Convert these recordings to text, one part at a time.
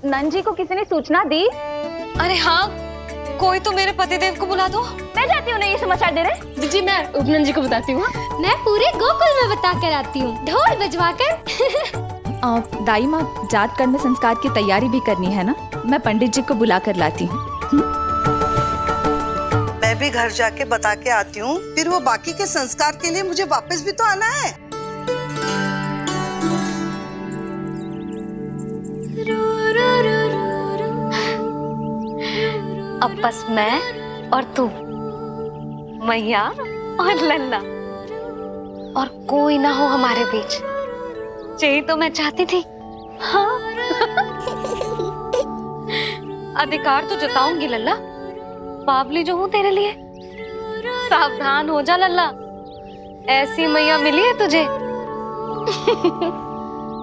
नंजी को किसी ने सूचना दी? अरे हाँ, कोई तो मेरे पतिदेव को बुला दो। मैं जाती हूँ, नहीं ये समाचार दे रहे। दीदी मैं उपनंद जी को बताती हूँ। मैं पूरे गोकुल में बता कर आती हूँ, ढोल बजवा कर। दाई माँ, जात कर्म संस्कार की तैयारी भी करनी है ना, मैं पंडित जी को बुला कर लाती हूँ। मैं भी घर जाके बता के आती हूँ, फिर वो बाकी के संस्कार के लिए मुझे वापस भी तो आना है। अब बस मैं और तू, मैया और लल्ला, और कोई ना हो हमारे बीच। यही तो मैं चाहती थी। हाँ। अधिकार तो जताऊंगी लल्ला, बावली जो हूँ तेरे लिए। सावधान हो जा लल्ला, ऐसी मैया मिली है तुझे।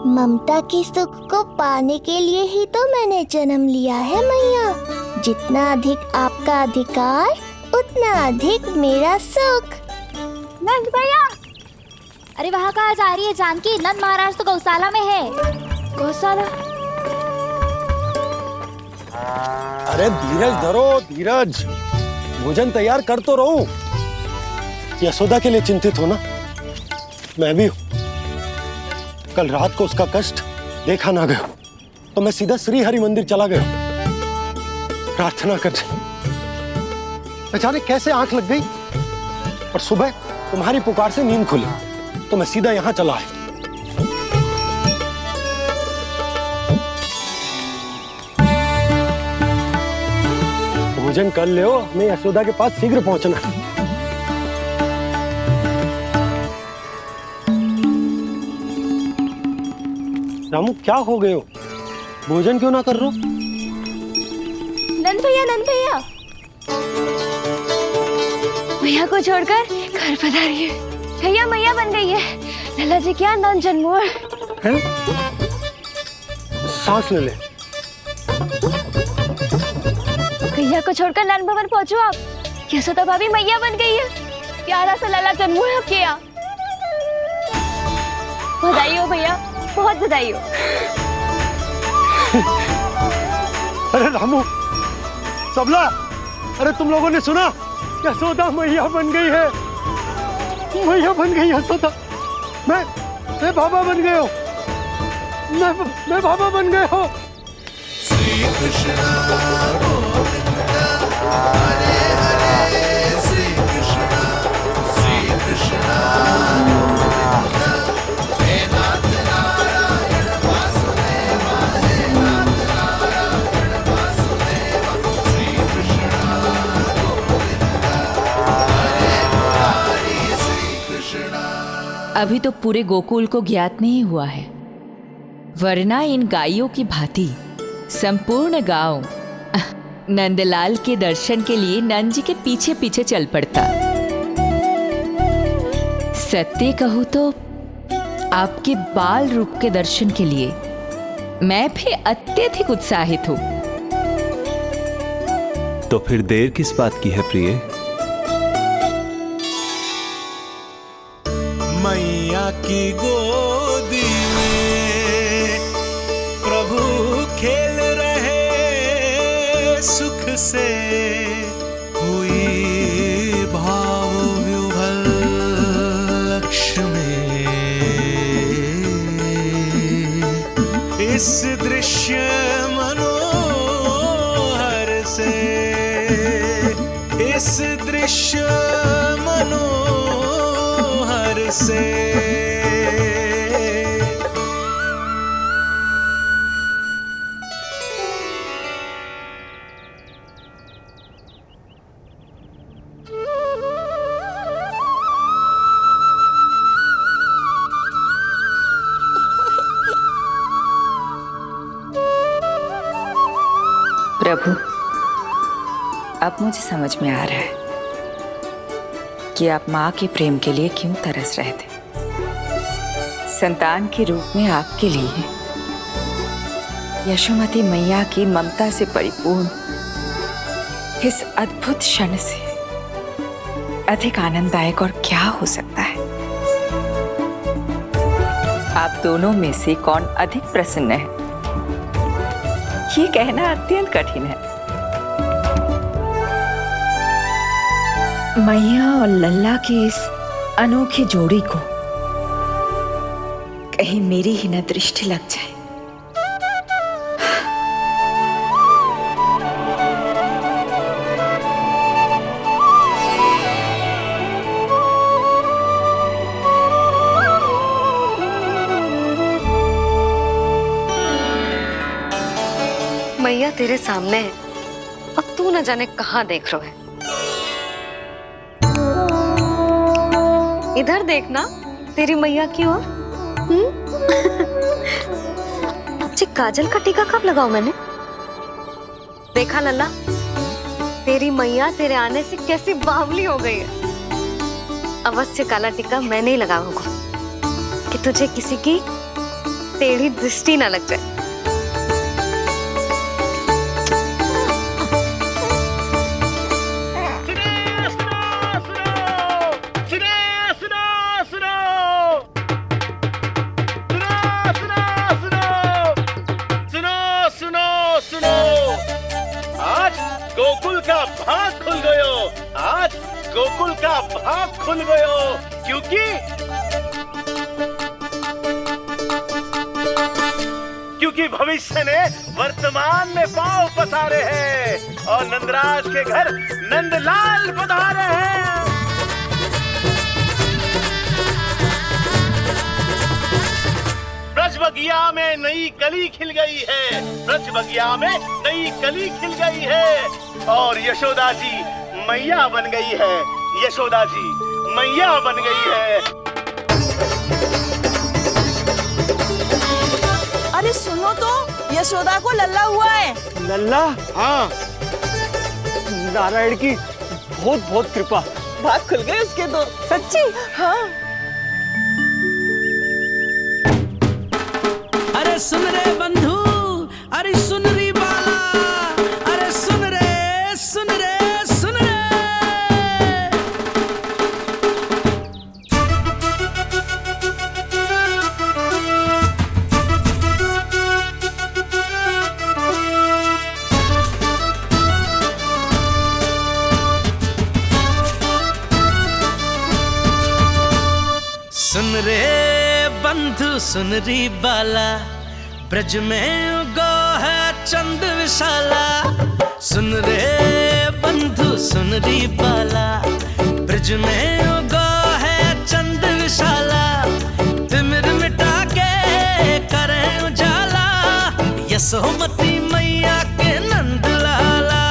ममता की सुख को पाने के लिए ही तो मैंने जन्म लिया है मैया। जितना अधिक आपका अधिकार, उतना अधिक मेरा सुख। नंद भैया, अरे वहाँ कहाँ जा रही है जानकी? नंद महाराज तो गौशाला में है। गौशाला? अरे धीरज धरो, धीरज। भोजन तैयार कर तो रहूं। यशोदा के लिए चिंतित हो ना? मैं भी हूं। कल रात को उसका कष्ट देखा ना गया तो मैं सीधा श्री हरि मंदिर चला गया प्रार्थना करने। अचानक कैसे आंख लग गई और सुबह तुम्हारी पुकार से नींद खुली तो मैं सीधा यहां चला आया। भोजन कर ले, हमें यशोदा के पास शीघ्र पहुंचना है। रामू, क्या हो गए हो? भोजन क्यों ना कर रहे हो? नंद भैया, नंद भैया, मैया को छोड़कर घर पधारी है। भैया मैया बन गई है। लल्ला जी क्या नंद जन्मोर है? सांस ले ले। भैया को छोड़कर नंद भवन पहुंचो आप। यशोदा भाभी मैया बन गई है। प्यारा सा लल्ला जन्मोर आपके यहाँ। बधाई हो भैया, बहुत बधाई हो। अरे रामू, सबला, अरे तुम लोगों ने सुना? यशोदा मैया बन गई है। मैया बन गई यशोदा। मैं बाबा बन गया हूँ। मैं बाबा बन गया हूँ। श्री कृष्ण गोविंदा हरे हरे, श्री कृष्ण गोविंदा हे नाथ नारायण वासुदेव, हे नाथ नारायण वासुदेव, श्री कृष्ण गोविंदा हरे हरे, श्री कृष्ण। अभी तो पूरे गोकुल को ज्ञात नहीं हुआ है, वरना इन गायों की भांति संपूर्ण गांव नंदलाल के दर्शन के लिए नंद जी के पीछे पीछे चल पड़ता। सत्य कहूं तो आपके बाल रूप के दर्शन के लिए मैं भी अत्यधिक उत्साहित हूं। तो फिर देर किस बात की है प्रिय? मैया की गोदी में प्रभु खेल रहे सुख से, हुई भाव विह्वल लक्ष्मी। इस दृश्य मनोहर से, इस दृश्य मनोहर से प्रभु, अब मुझे समझ में आ रहा है कि आप माँ के प्रेम के लिए क्यों तरस रहे थे। संतान के रूप में आपके लिए यशोमती मैया की ममता से परिपूर्ण इस अद्भुत क्षण से अधिक आनंददायक और क्या हो सकता है। आप दोनों में से कौन अधिक प्रसन्न है? ये कहना अत्यंत कठिन है। मैया और लल्ला की इस अनोखी जोड़ी को कहीं मेरी ही न दृष्टि लग जाए। मैया तेरे सामने है और तू न जाने कहाँ देख रहा है। इधर देखना तेरी मैया की ओर। जी काजल का टीका कब लगाऊं मैंने? देखा लल्ला, तेरी मैया तेरे आने से कैसी बावली हो गई है। अवश्य काला टीका मैंने ही लगाया होगा कि तुझे किसी की टेढ़ी दृष्टि ना लग जाए। गोकुल का भाग खुल गयो। आज गोकुल का भाग खुल गयो, क्योंकि भविष्य ने वर्तमान में पांव पसारे हैं और नंदराज के घर नंदलाल पधारे हैं। ब्रज बगिया में नई कली खिल गई है, ब्रज बगिया में नई कली खिल गई है और यशोदा जी मैया बन गई है। यशोदा जी मैया बन गई है। अरे सुनो तो, यशोदा को लल्ला हुआ है। लल्ला? हाँ, नारायण की बहुत बहुत कृपा। भाग खुल गए उसके तो। सच्ची? हाँ। अरे सुन रे बंधु, अरे सुन री बाला, अरे सुन रे, सुन रे, सुन रे। सुन रे बंधु, सुन री बाला, ब्रज में उगो है चंद विशाला। सुन रे बंधु, सुन री बाला, ब्रज में उगो है चंद विशाला। तिमिर मिटा के करें उजाला, यशोमती मैया के नंद लाला,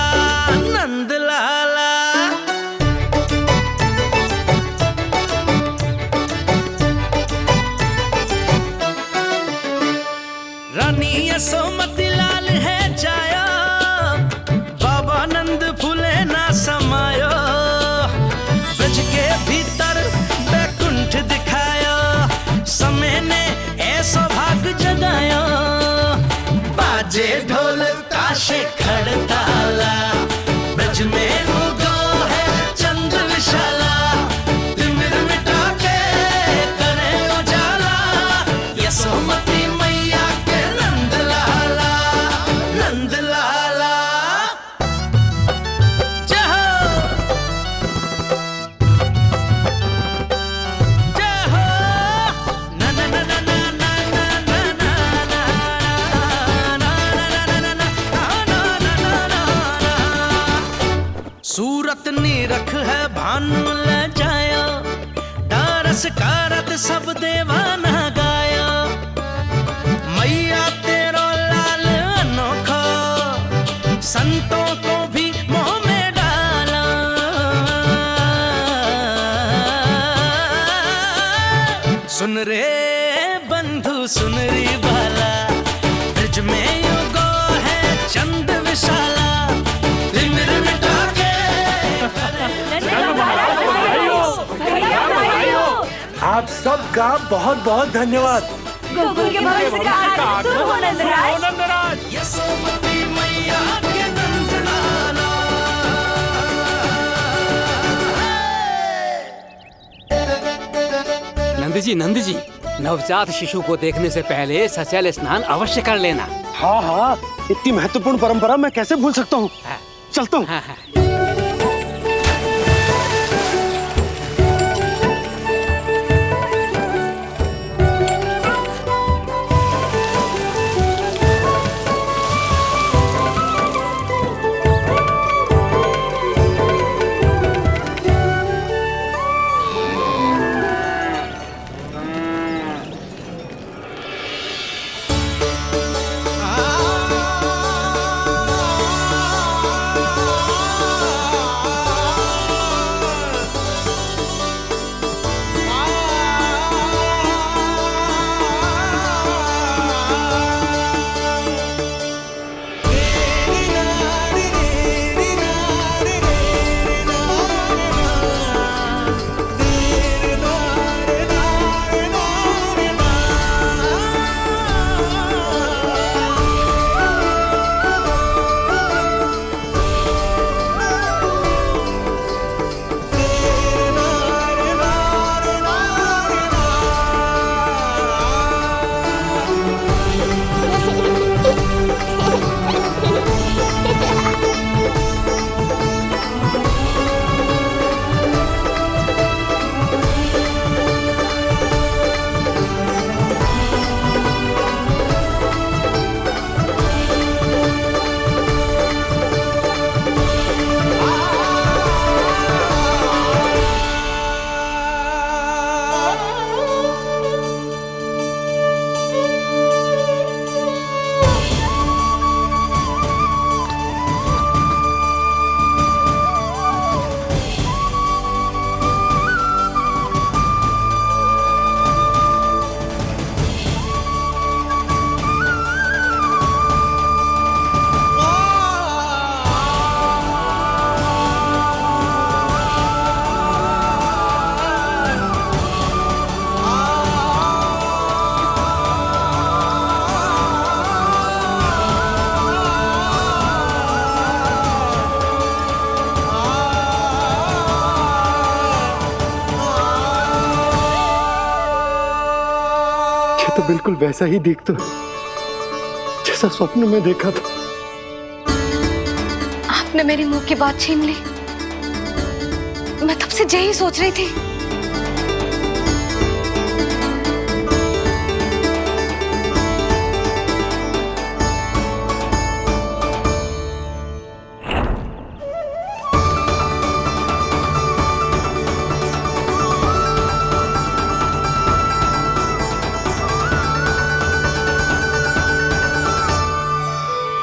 नंद लाला। रानी यशोमती लाल है जायो, बाबा नंद फूले ना समायो। ब्रज के भीतर बैकुंठ दिखायो, समय ने ऐसा भाग जगायो। बाजे ढोल ताशे खड़ताला, ब्रज में उगो है चंद विशाला। तिमिर मिटा के करे उजाला, यशोमती सूरत निरख है भानु ले जायो, दारस कारत सब देवाना गायो। मैया तेरो लाल अनोखा, संतों को भी मोह में डाला। सुन रे बंधु, सुन री बाला, ब्रज में युगो है चंद विशाला। तिमिर मिटा के आप सबका बहुत बहुत धन्यवाद। गोकुल के भविष्य का आगमन हो नंदराज। यशोमती मैया के नंदलाला। नंद जी, नवजात शिशु को देखने से पहले सचैल स्नान अवश्य कर लेना। हाँ हाँ, इतनी महत्वपूर्ण परंपरा मैं कैसे भूल सकता हूँ। चलता हूँ। तो बिल्कुल वैसा ही दिखता है जैसा स्वप्न में देखा था। आपने मेरी मुंह की बात छीन ली। मैं तब से यही सोच रही थी।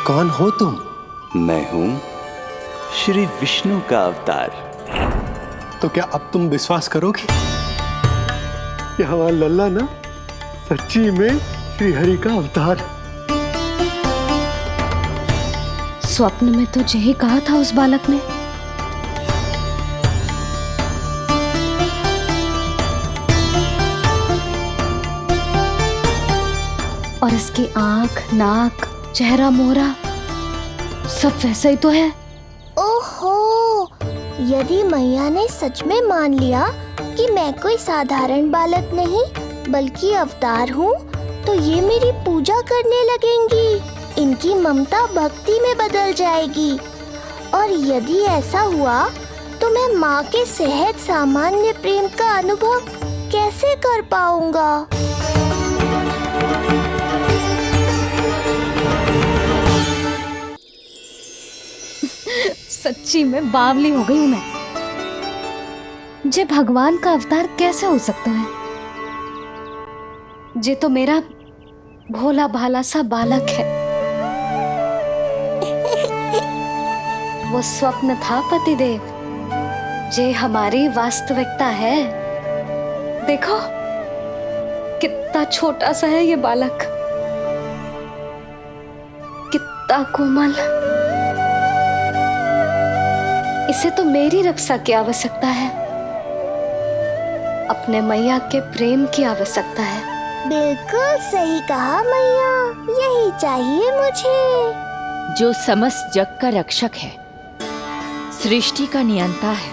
कौन हो तुम? मैं हूं श्री विष्णु का अवतार। तो क्या अब तुम विश्वास करोगे कि हमारा लल्ला ना सच्ची में श्री हरि का अवतार? स्वप्न में तो यही कहा था उस बालक ने। और इसकी आंख, नाक, चेहरा, मोहरा सब वैसा ही तो है। ओहो, यदि मैया ने सच में मान लिया कि मैं कोई साधारण बालक नहीं बल्कि अवतार हूँ, तो ये मेरी पूजा करने लगेंगी। इनकी ममता भक्ति में बदल जाएगी। और यदि ऐसा हुआ तो मैं माँ के सहज सामान्य प्रेम का अनुभव कैसे कर पाऊंगा? सच्ची में बावली हो गई हूँ मैं। जे भगवान का अवतार कैसे हो सकता है? जे तो मेरा भोला भाला सा बालक है। वो स्वप्न था पतिदेव, जे हमारी वास्तविकता है। देखो कितना छोटा सा है ये बालक, कितना कोमल। इसे तो मेरी रक्षा की आवश्यकता है, अपने मैया के प्रेम की आवश्यकता है। बिल्कुल सही कहा मैया, यही चाहिए मुझे। जो समस्त जग का रक्षक है, सृष्टि का नियंता है,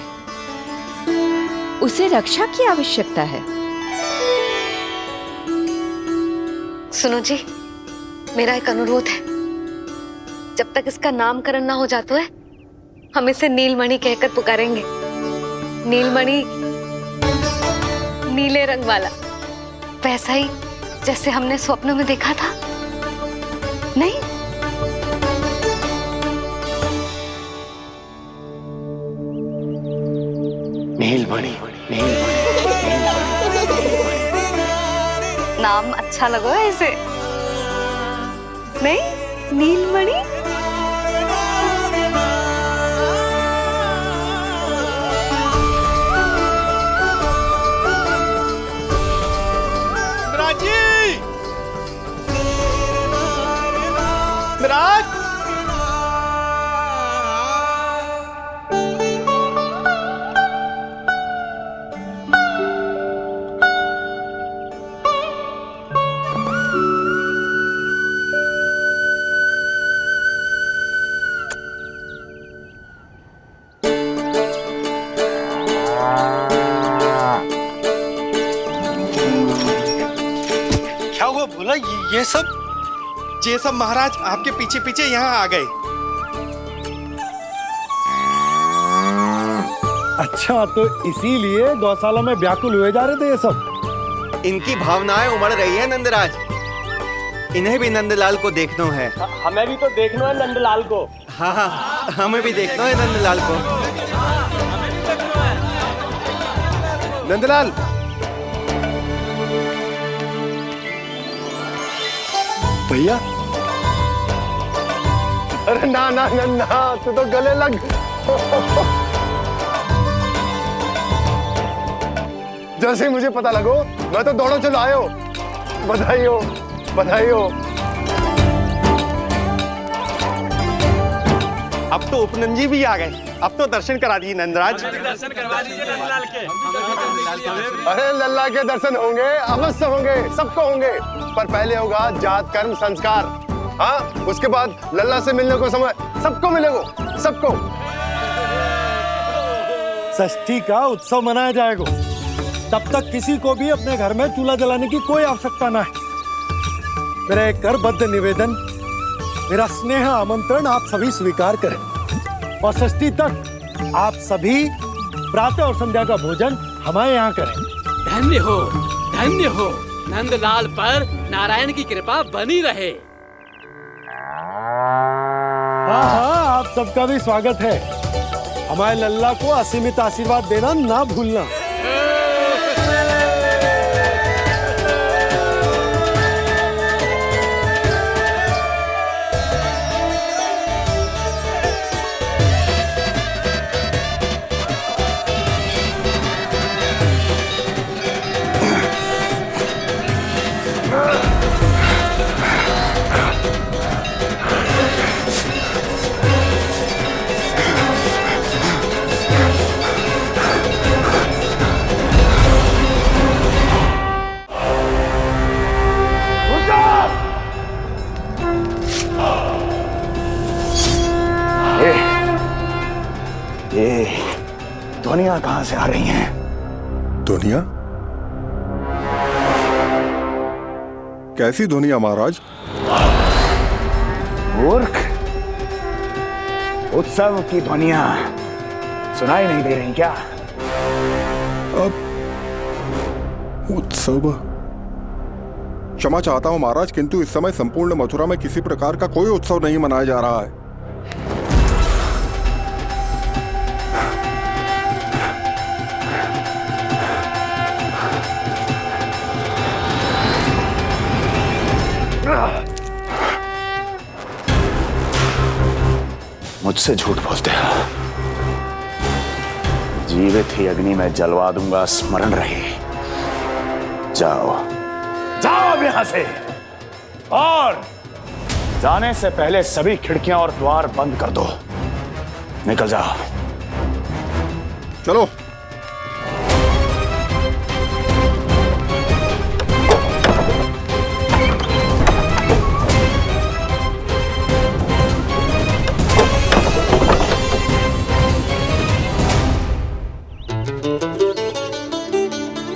उसे रक्षा की आवश्यकता है। सुनो जी, मेरा एक अनुरोध है। जब तक इसका नामकरण ना हो जाता है हम इसे नीलमणि कहकर पुकारेंगे। नीलमणि नीले रंग वाला, वैसा ही जैसे हमने स्वप्न में देखा था, नहीं? नीलमणि, नाम अच्छा लगा है इसे, नहीं? नीलमणि। मिराज, क्या हुआ बोला? ये सब महाराज आपके पीछे पीछे यहाँ आ गए। अच्छा, तो इसीलिए गौशाला में व्याकुल हुए जा रहे थे ये सब। इनकी भावनाएं उमड़ रही है नंदराज। इन्हें भी नंदलाल को देखना है। हमें भी तो देखना है नंदलाल को। हाँ हाँ, हमें भी देखना है नंदलाल को। नंदलाल, भैया। अरे ना ना ना ना, तू तो गले लग। जैसे ही मुझे पता लगो मैं तो दौड़ो चलो आयो। बधाई हो, बधाई हो। अब तो उपनंजी भी आ गए। अब तो दर्शन करा दिए नंदराज। दर्शन करवा दीजिए नंदलाल के। अरे लल्ला के दर्शन होंगे, अवश्य होंगे, सबको होंगे। पर पहले होगा जात कर्म संस्कार। हाँ, उसके बाद लल्ला से मिलने को समय सबको मिलेगा, सबको। षष्ठी का उत्सव मनाया जाएगा। तब तक किसी को भी अपने घर में चूल्हा जलाने की कोई आवश्यकता ना है। मेरा एक करबद्ध निवेदन, मेरा स्नेह आमंत्रण आप सभी स्वीकार करें और षष्ठी तक आप सभी प्रातः और संध्या का भोजन हमारे यहाँ करें। धन्य हो नंदलाल पर नारायण की कृपा बनी रहे। हाँ हाँ, आप सबका भी स्वागत है। हमारे लल्ला को असीमित आशीर्वाद देना ना भूलना। ये ध्वनियां कहां से आ रही हैं? ध्वनियां? कैसी ध्वनियां महाराज? मूर्ख, उत्सव की ध्वनियां सुनाई नहीं दे रही क्या? अब उत्सव? क्षमा चाहता हूं महाराज, किंतु इस समय संपूर्ण मथुरा में किसी प्रकार का कोई उत्सव नहीं मनाया जा रहा है। मुझसे झूठ बोलते हो। जीवित ही अग्नि में जलवा दूंगा, स्मरण रहे। जाओ जाओ अब यहां से, और जाने से पहले सभी खिड़कियां और द्वार बंद कर दो। निकल जाओ। चलो।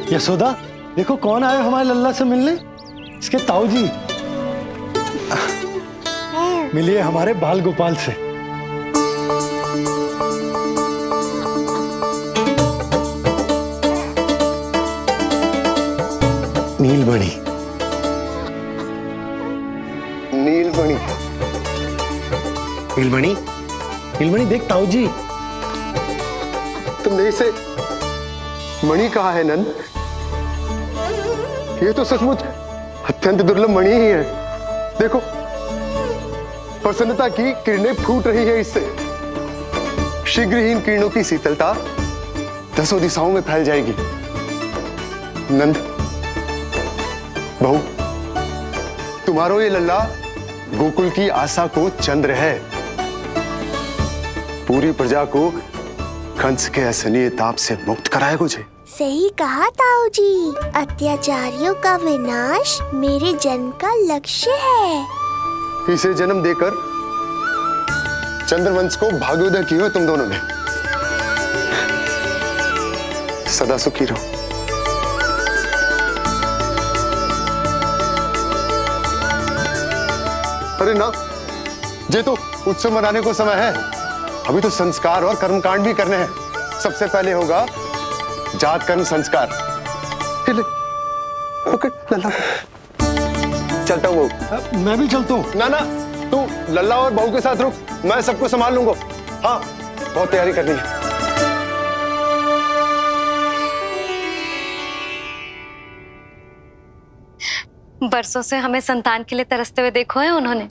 यशोदा, देखो कौन आए हमारे लल्ला से मिलने। इसके ताऊ जी। मिलिए हमारे बाल गोपाल से। नीलमणि, नीलमणि, नीलमणि, नीलमणि देख ताऊ जी। तुमने इसे मणि कहा है नंद? ये तो सचमुच अत्यंत दुर्लभ मणि ही है। देखो, प्रसन्नता की किरणें फूट रही है इससे। शीघ्र ही इन किरणों की शीतलता दसों दिशाओं में फैल जाएगी। नंद, बहू, तुम्हारो ये लल्ला गोकुल की आशा को चंद्र है। पूरी प्रजा को कंस के असहनीय ताप से मुक्त कराएगा मुझे। सही कहा ताऊ जी, अत्याचारियों का विनाश मेरे जन्म का लक्ष्य है। इसे जन्म देकर चंद्रवंश को भाग्योदय किए हो तुम दोनों ने। सदा सुखी रहो। अरे ना, ये तो उत्सव मनाने को समय है। अभी तो संस्कार और कर्मकांड भी करने हैं। सबसे पहले होगा जात कर्म संस्कार। ले, पकड़ लल्ला को। चलता हूँ। मैं भी चलता हूँ। ना ना, तू लल्ला और बहू के साथ रुक, मैं सबको संभाल लूंगा। हाँ, बहुत तैयारी करनी है। बरसों से हमें संतान के लिए तरसते हुए देखो है उन्होंने,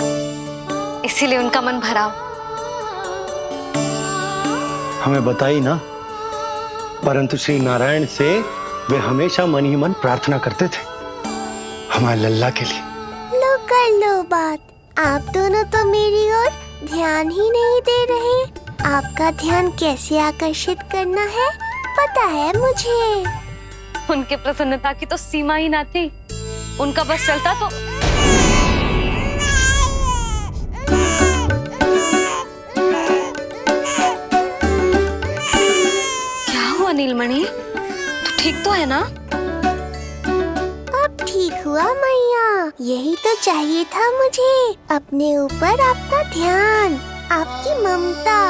इसीलिए उनका मन भरा। हमें बताई ना, परंतु श्री नारायण से वे हमेशा मन ही मन प्रार्थना करते थे हमारे लल्ला के लिए। लो कर लो बात। आप दोनों तो मेरी ओर ध्यान ही नहीं दे रहे। आपका ध्यान कैसे आकर्षित करना है पता है मुझे। उनके प्रसन्नता की तो सीमा ही ना थी। उनका बस चलता तो क्या हुआ नीलमणि, तू ठीक तो है ना? अब ठीक हुआ मैया, यही तो चाहिए था मुझे। अपने ऊपर आपका ध्यान, आपकी ममता।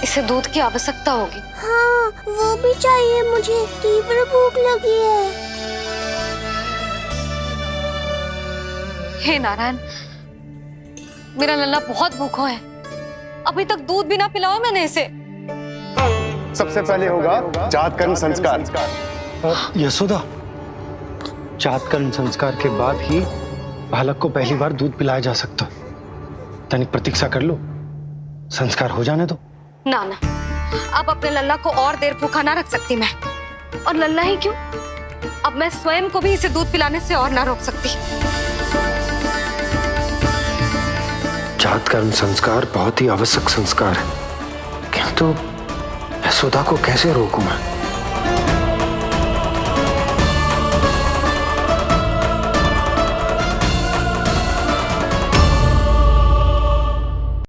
इसे दूध की आवश्यकता होगी। हाँ, वो भी चाहिए मुझे। तीव्र भूख लगी है। हे नारायण, मेरा लल्ला बहुत भूखा है। अभी तक दूध भी ना पिलाओ मैंने इसे। सबसे पहले होगा जात कर्म संस्कार। यशोदा, जात कर्म संस्कार के बाद ही बालक को पहली बार दूध पिलाया जा सकता। तनिक प्रतीक्षा कर लो, संस्कार हो जाने दो। ना ना, अब अपने लल्ला को और देर भूखा ना रख सकती मैं। और लल्ला ही क्यों, अब मैं स्वयं को भी इसे दूध पिलाने से और ना रोक सकती। जात कर्म संस्कार बहुत ही आवश्यक संस्कार है, किंतु यशोदा को कैसे रोकूं मैं?